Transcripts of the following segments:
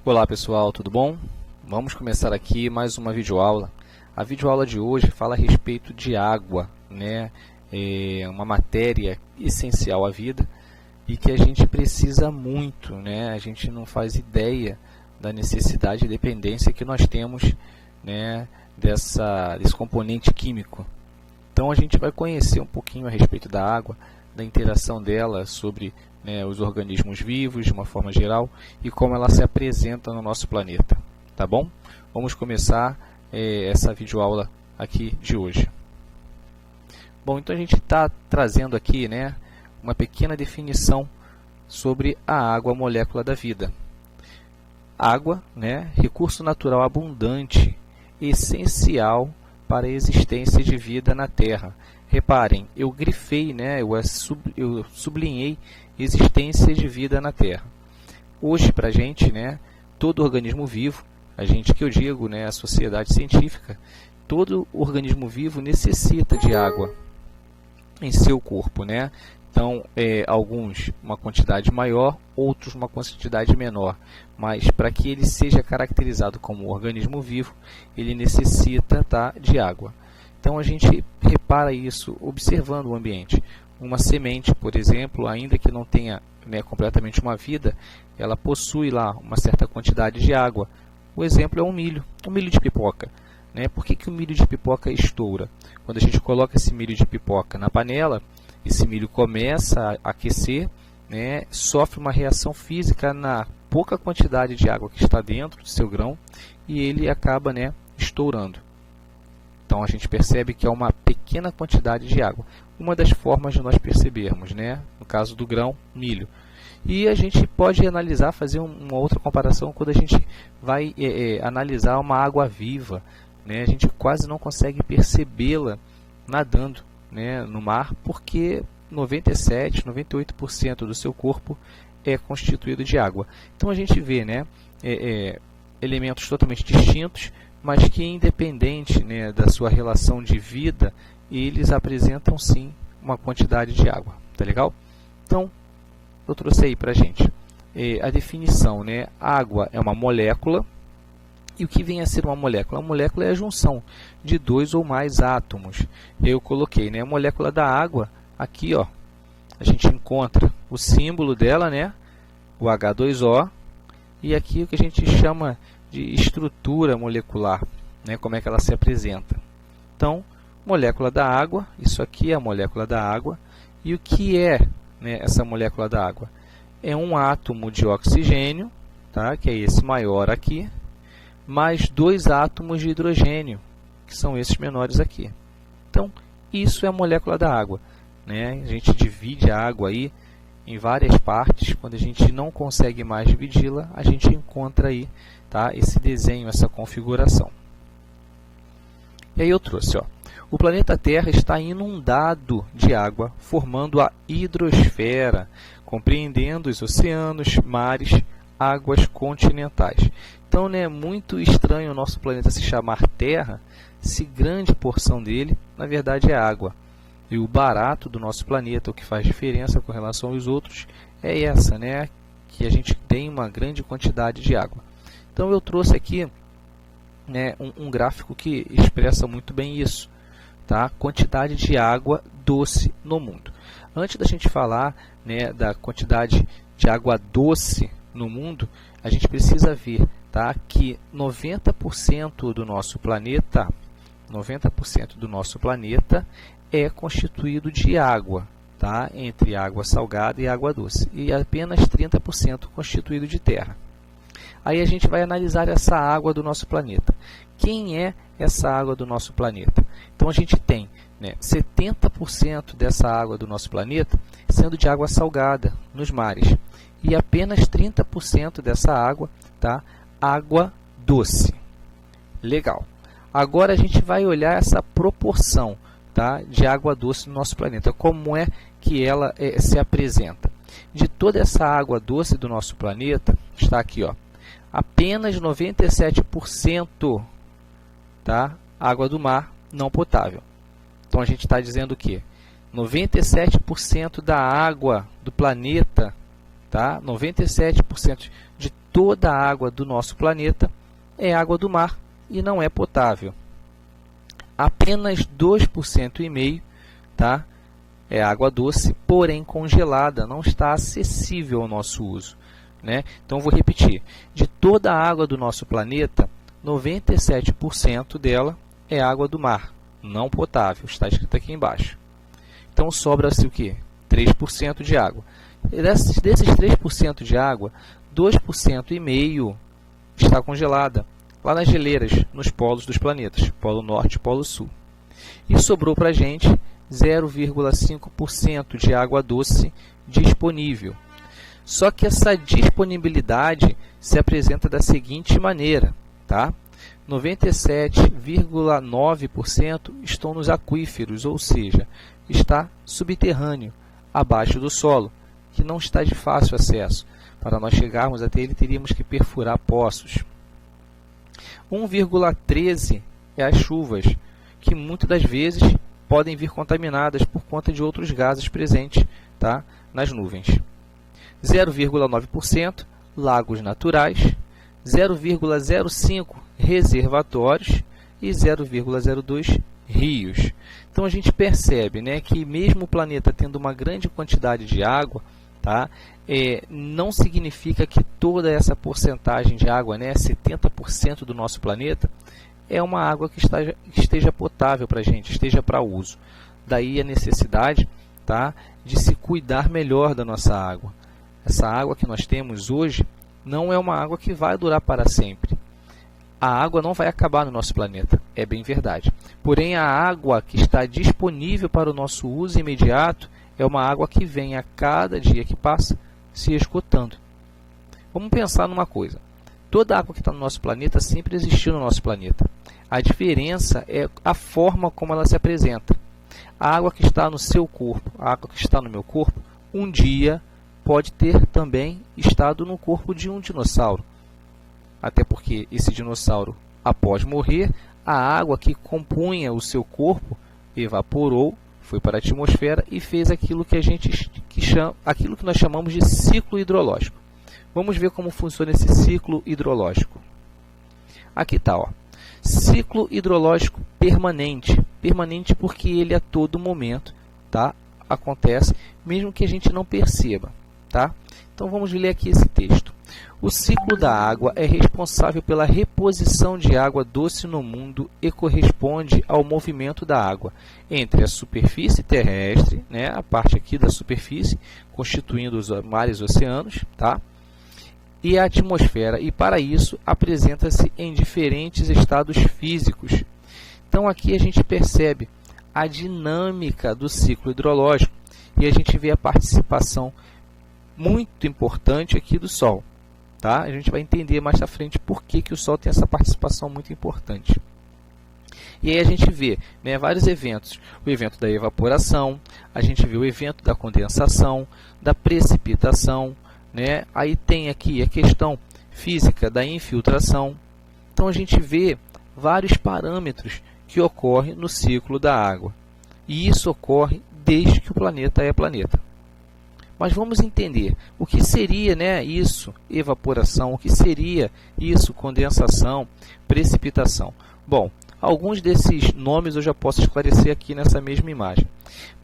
Olá pessoal, tudo bom? Vamos começar aqui mais uma videoaula. A videoaula de hoje fala a respeito de água, né? É uma matéria essencial à vida e que a gente precisa muito, né? A gente não faz ideia da necessidade e dependência que nós temos, né, desse componente químico. Então a gente vai conhecer um pouquinho a respeito da água, da interação dela sobre, né, os organismos vivos de uma forma geral e como ela se apresenta no nosso planeta, tá bom? Vamos começar essa videoaula aqui de hoje. Bom, então a gente está trazendo aqui, né, uma pequena definição sobre a água, molécula da vida. Água, né, recurso natural abundante, essencial para a existência de vida na Terra. Reparem, eu grifei, né, eu sublinhei existência de vida na Terra. Hoje, para a gente, né, todo organismo vivo, a gente que eu digo, né, a sociedade científica, todo organismo vivo necessita de água em seu corpo, né? Então, alguns uma quantidade maior, outros uma quantidade menor. Mas para que ele seja caracterizado como organismo vivo, ele necessita, tá, de água. Então, a gente repara isso observando o ambiente. Uma semente, por exemplo, ainda que não tenha, né, completamente uma vida, ela possui lá uma certa quantidade de água. O exemplo é um milho de pipoca. Né? Por que o milho de pipoca estoura? Quando a gente coloca esse milho de pipoca na panela, esse milho começa a aquecer, né, sofre uma reação física na pouca quantidade de água que está dentro do seu grão e ele acaba, né, estourando. Então a gente percebe que é uma pequena quantidade de água. Uma das formas de nós percebermos, né, no caso do grão, milho. E a gente pode analisar, fazer uma outra comparação quando a gente vai analisar uma água viva. Né, a gente quase não consegue percebê-la nadando, né, no mar, porque 97%, 98% do seu corpo é constituído de água. Então a gente vê, né, elementos totalmente distintos, mas que independente, né, da sua relação de vida, eles apresentam sim uma quantidade de água. Tá legal? Então, eu trouxe aí para a gente a definição, né? Água é uma molécula. E o que vem a ser uma molécula? Uma molécula é a junção de dois ou mais átomos. Eu coloquei, né, a molécula da água, aqui ó, a gente encontra o símbolo dela, né, o H2O, e aqui o que a gente chama de estrutura molecular, né, como é que ela se apresenta. Então, molécula da água, isso aqui é a molécula da água, e o que é, né, essa molécula da água? É um átomo de oxigênio, tá, que é esse maior aqui, mais dois átomos de hidrogênio, que são esses menores aqui. Então, isso é a molécula da água. Né? A gente divide a água aí em várias partes. Quando a gente não consegue mais dividi-la, a gente encontra aí, tá, esse desenho, essa configuração. E aí eu trouxe, ó, o planeta Terra está inundado de água, formando a hidrosfera, compreendendo os oceanos, mares, águas continentais. Então, né, é muito estranho o nosso planeta se chamar Terra, se grande porção dele, na verdade, é água. E o barato do nosso planeta, o que faz diferença com relação aos outros, é essa, né, que a gente tem uma grande quantidade de água. Então, eu trouxe aqui, né, um gráfico que expressa muito bem isso, tá? Quantidade de água doce no mundo. Antes da gente falar, né, da quantidade de água doce no mundo, a gente precisa ver, tá, que 90% do nosso planeta, 90% do nosso planeta é constituído de água, tá, entre água salgada e água doce, e apenas 30% constituído de terra. Aí a gente vai analisar essa água do nosso planeta. Quem é essa água do nosso planeta? Então a gente tem, né, 70% dessa água do nosso planeta sendo de água salgada nos mares. E apenas 30% dessa água, tá, água doce. Legal. Agora a gente vai olhar essa proporção, tá, de água doce no nosso planeta. Como é que ela se apresenta? De toda essa água doce do nosso planeta, está aqui, ó, apenas 97%, tá, água do mar não potável. Então a gente está dizendo o quê? 97% da água do planeta, tá? 97% de toda a água do nosso planeta é água do mar e não é potável. Apenas 2,5%, tá? É água doce, porém congelada, não está acessível ao nosso uso, né? Então, vou repetir. De toda a água do nosso planeta, 97% dela é água do mar, não potável, está escrito aqui embaixo. Então, sobra-se o quê? 3% de água. E desses 3% de água, 2,5% está congelada, lá nas geleiras, nos polos dos planetas, Polo Norte e Polo Sul. E sobrou para a gente 0,5% de água doce disponível. Só que essa disponibilidade se apresenta da seguinte maneira, tá? 97,9% estão nos aquíferos, ou seja, está subterrâneo, abaixo do solo, que não está de fácil acesso. Para nós chegarmos até ele, teríamos que perfurar poços. 1,13% é as chuvas, que muitas das vezes podem vir contaminadas por conta de outros gases presentes, tá, nas nuvens. 0,9% lagos naturais, 0,05% reservatórios e 0,02% rios. Então a gente percebe, né, que mesmo o planeta tendo uma grande quantidade de água, tá, não significa que toda essa porcentagem de água, né, 70% do nosso planeta, é uma água que esteja potável para a gente, esteja para uso. Daí a necessidade, tá, de se cuidar melhor da nossa água. Essa água que nós temos hoje não é uma água que vai durar para sempre. A água não vai acabar no nosso planeta, é bem verdade. Porém, a água que está disponível para o nosso uso imediato é uma água que vem a cada dia que passa se esgotando. Vamos pensar numa coisa. Toda a água que está no nosso planeta sempre existiu no nosso planeta. A diferença é a forma como ela se apresenta. A água que está no seu corpo, a água que está no meu corpo, um dia pode ter também estado no corpo de um dinossauro. Até porque esse dinossauro, após morrer, a água que compunha o seu corpo evaporou, foi para a atmosfera e fez aquilo que aquilo que nós chamamos de ciclo hidrológico. Vamos ver como funciona esse ciclo hidrológico. Aqui está, ó. Ciclo hidrológico permanente. Permanente porque ele a todo momento, tá, acontece, mesmo que a gente não perceba. Tá? Então vamos ler aqui esse texto. O ciclo da água é responsável pela reposição de água doce no mundo e corresponde ao movimento da água entre a superfície terrestre, né, a parte aqui da superfície, constituindo os mares e oceanos, tá, e a atmosfera, e para isso apresenta-se em diferentes estados físicos. Então aqui a gente percebe a dinâmica do ciclo hidrológico e a gente vê a participação muito importante aqui do Sol. Tá? A gente vai entender mais à frente por que o Sol tem essa participação muito importante. E aí a gente vê, né, vários eventos. O evento da evaporação, a gente vê o evento da condensação, da precipitação, né? Aí tem aqui a questão física da infiltração. Então a gente vê vários parâmetros que ocorrem no ciclo da água. E isso ocorre desde que o planeta é planeta. Mas vamos entender o que seria, né, isso, evaporação, o que seria isso, condensação, precipitação. Bom, alguns desses nomes eu já posso esclarecer aqui nessa mesma imagem.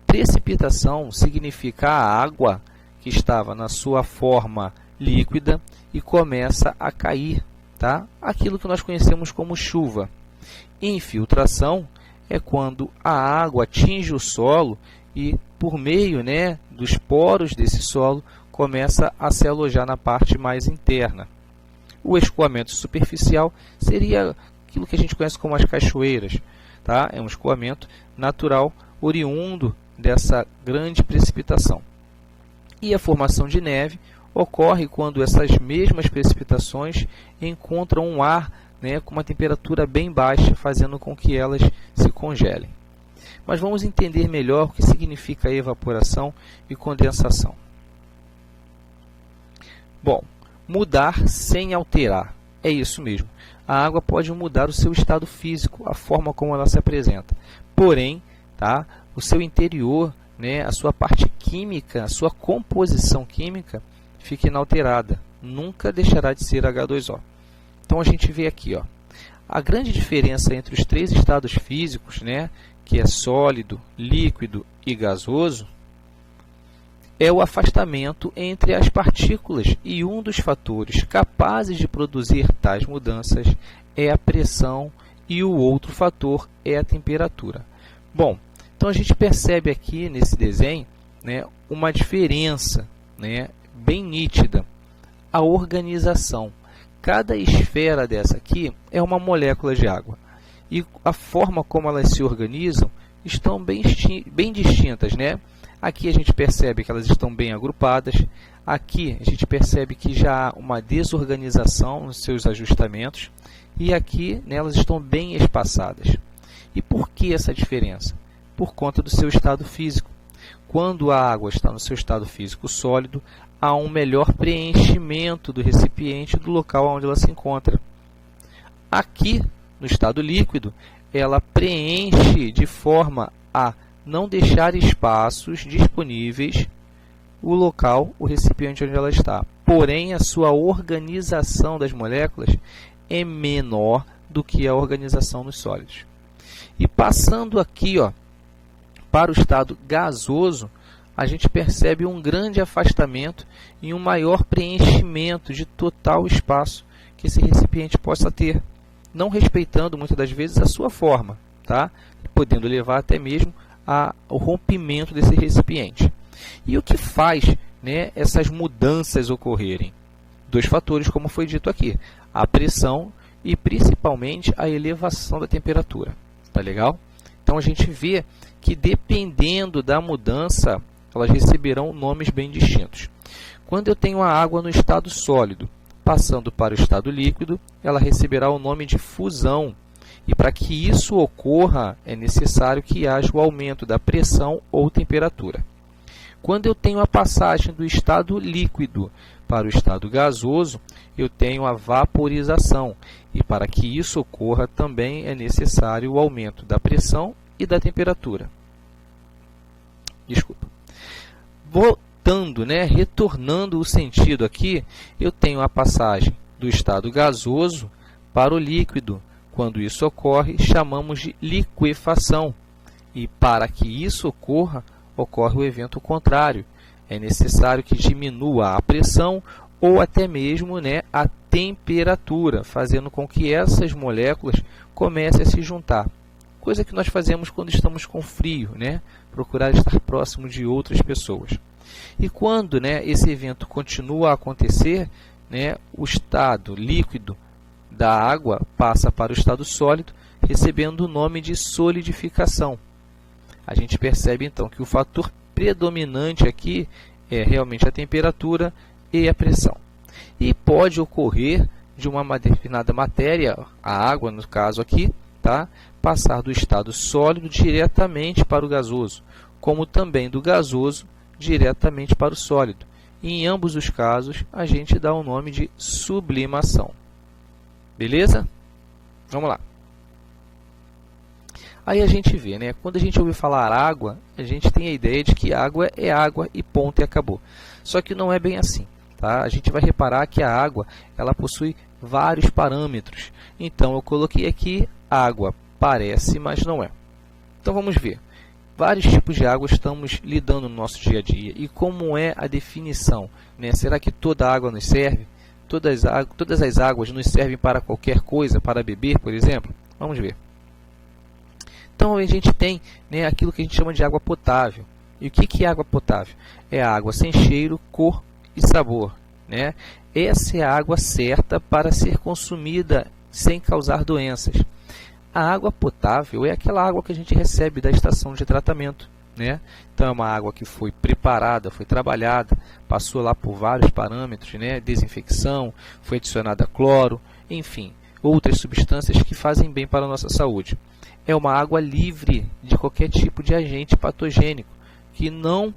Precipitação significa a água que estava na sua forma líquida e começa a cair, tá? Aquilo que nós conhecemos como chuva. Infiltração é quando a água atinge o solo e, por meio, né, dos poros desse solo, começa a se alojar na parte mais interna. O escoamento superficial seria aquilo que a gente conhece como as cachoeiras. Tá? É um escoamento natural oriundo dessa grande precipitação. E a formação de neve ocorre quando essas mesmas precipitações encontram um ar, né, com uma temperatura bem baixa, fazendo com que elas se congelem. Mas vamos entender melhor o que significa evaporação e condensação. Bom, mudar sem alterar. É isso mesmo. A água pode mudar o seu estado físico, a forma como ela se apresenta. Porém, tá, o seu interior, né, a sua parte química, a sua composição química, fica inalterada. nunca deixará de ser H2O. Então a gente vê aqui, ó, a grande diferença entre os três estados físicos, né, que é sólido, líquido e gasoso, é o afastamento entre as partículas, e um dos fatores capazes de produzir tais mudanças é a pressão e o outro fator é a temperatura. Bom, então a gente percebe aqui nesse desenho, né, uma diferença, né, bem nítida, a organização. Cada esfera dessa aqui é uma molécula de água e a forma como elas se organizam estão bem distintas, né? Aqui a gente percebe que elas estão bem agrupadas, aqui a gente percebe que já há uma desorganização nos seus ajustamentos e aqui, né, elas estão bem espaçadas. E por que essa diferença? Por conta do seu estado físico. Quando a água está no seu estado físico sólido, há um melhor preenchimento do recipiente do local onde ela se encontra. Aqui, no estado líquido, ela preenche de forma a não deixar espaços disponíveis o local, o recipiente onde ela está. Porém, a sua organização das moléculas é menor do que a organização nos sólidos. E passando aqui, ó, para o estado gasoso, a gente percebe um grande afastamento e um maior preenchimento de total espaço que esse recipiente possa ter, não respeitando muitas das vezes a sua forma, tá? Podendo levar até mesmo ao rompimento desse recipiente. E o que faz, né, essas mudanças ocorrerem? Dois fatores, como foi dito aqui, a pressão e principalmente a elevação da temperatura. Tá legal? Então a gente vê que dependendo da mudança, elas receberão nomes bem distintos. Quando eu tenho a água no estado sólido, passando para o estado líquido, ela receberá o nome de fusão. E para que isso ocorra, é necessário que haja o aumento da pressão ou temperatura. Quando eu tenho a passagem do estado líquido para o estado gasoso, eu tenho a vaporização. E para que isso ocorra, também é necessário o aumento da pressão e da temperatura. Desculpa. Voltando, né, retornando o sentido aqui, eu tenho a passagem do estado gasoso para o líquido. Quando isso ocorre, chamamos de liquefação. E para que isso ocorra, ocorre o evento contrário. É necessário que diminua a pressão ou até mesmo, né, a temperatura, fazendo com que essas moléculas comecem a se juntar. Coisa que nós fazemos quando estamos com frio, né? Procurar estar próximo de outras pessoas. E quando, né, esse evento continua a acontecer, né, o estado líquido da água passa para o estado sólido, recebendo o nome de solidificação. A gente percebe então que o fator predominante aqui é realmente a temperatura e a pressão. E pode ocorrer de uma determinada matéria, a água no caso aqui, tá, passar do estado sólido diretamente para o gasoso, como também do gasoso diretamente para o sólido. E em ambos os casos, a gente dá o nome de sublimação. Beleza? Vamos lá. Aí a gente vê, né? Quando a gente ouve falar água, a gente tem a ideia de que água é água e ponto e acabou. Só que não é bem assim, tá? A gente vai reparar que a água, ela possui vários parâmetros. Então eu coloquei aqui água, parece, mas não é. Então vamos ver. Vários tipos de água estamos lidando no nosso dia a dia. E como é a definição, né? Será que toda água nos serve? Todas as águas nos servem para qualquer coisa, para beber, por exemplo? Vamos ver. Então, a gente tem, né, aquilo que a gente chama de água potável. E o que é água potável? É a água sem cheiro, cor e sabor, né? Essa é a água certa para ser consumida sem causar doenças. A água potável é aquela água que a gente recebe da estação de tratamento, né? Então, é uma água que foi preparada, foi trabalhada, passou lá por vários parâmetros, né? Desinfecção, foi adicionada cloro, enfim, outras substâncias que fazem bem para a nossa saúde. É uma água livre de qualquer tipo de agente patogênico, que não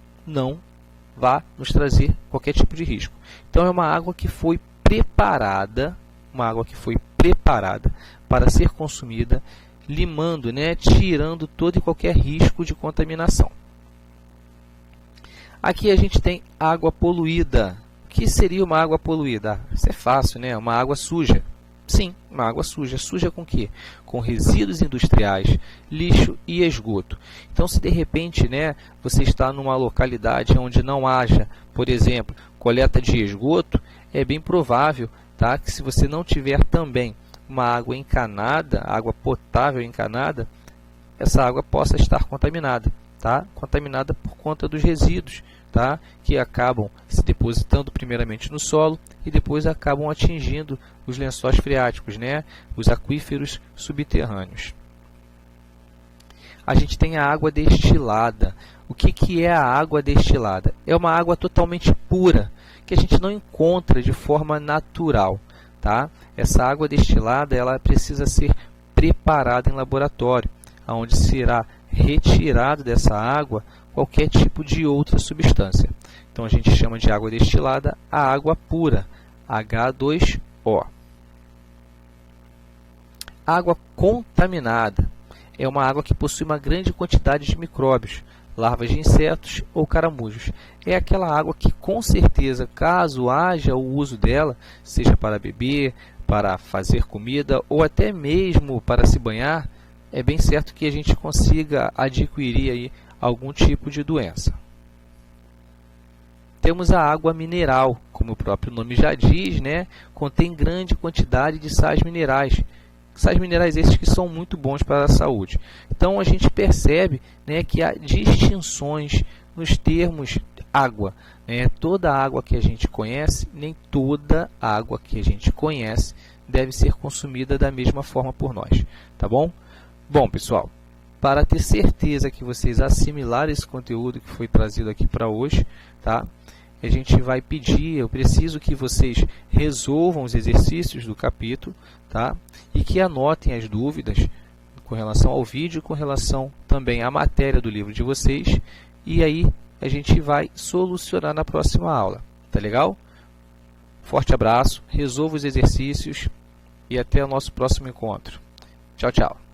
vá nos trazer qualquer tipo de risco. Então, é uma água que foi preparada, para ser consumida, limando, né, tirando todo e qualquer risco de contaminação. Aqui a gente tem água poluída. O que seria uma água poluída? Isso é fácil, né? Uma água suja. Sim, uma água suja. Suja com o quê? Com resíduos industriais, lixo e esgoto. Então, se de repente, né, você está numa localidade onde não haja, por exemplo, coleta de esgoto, é bem provável, tá, que se você não tiver também uma água encanada, água potável encanada, essa água possa estar contaminada, tá? Contaminada por conta dos resíduos, tá? Que acabam se depositando primeiramente no solo e depois acabam atingindo os lençóis freáticos, né? Os aquíferos subterrâneos. A gente tem a água destilada. O que é a água destilada? É uma água totalmente pura, que a gente não encontra de forma natural, tá? Essa água destilada, ela precisa ser preparada em laboratório, onde será retirado dessa água qualquer tipo de outra substância. Então a gente chama de água destilada a água pura, H2O. Água contaminada é uma água que possui uma grande quantidade de micróbios, larvas de insetos ou caramujos. É aquela água que, com certeza, caso haja o uso dela, seja para beber, para fazer comida ou até mesmo para se banhar, é bem certo que a gente consiga adquirir aí algum tipo de doença. Temos a água mineral, como o próprio nome já diz, né? Contém grande quantidade de sais minerais. Sais minerais esses que são muito bons para a saúde. Então a gente percebe, né, que há distinções nos termos água, né? Toda água que a gente conhece, nem toda água que a gente conhece deve ser consumida da mesma forma por nós, tá bom? Bom, pessoal, para ter certeza que vocês assimilaram esse conteúdo que foi trazido aqui para hoje, tá? A gente vai pedir, eu preciso que vocês resolvam os exercícios do capítulo, tá? E que anotem as dúvidas com relação ao vídeo, com relação também à matéria do livro de vocês, e aí a gente vai solucionar na próxima aula, tá legal? Forte abraço, resolva os exercícios e até o nosso próximo encontro. Tchau, tchau.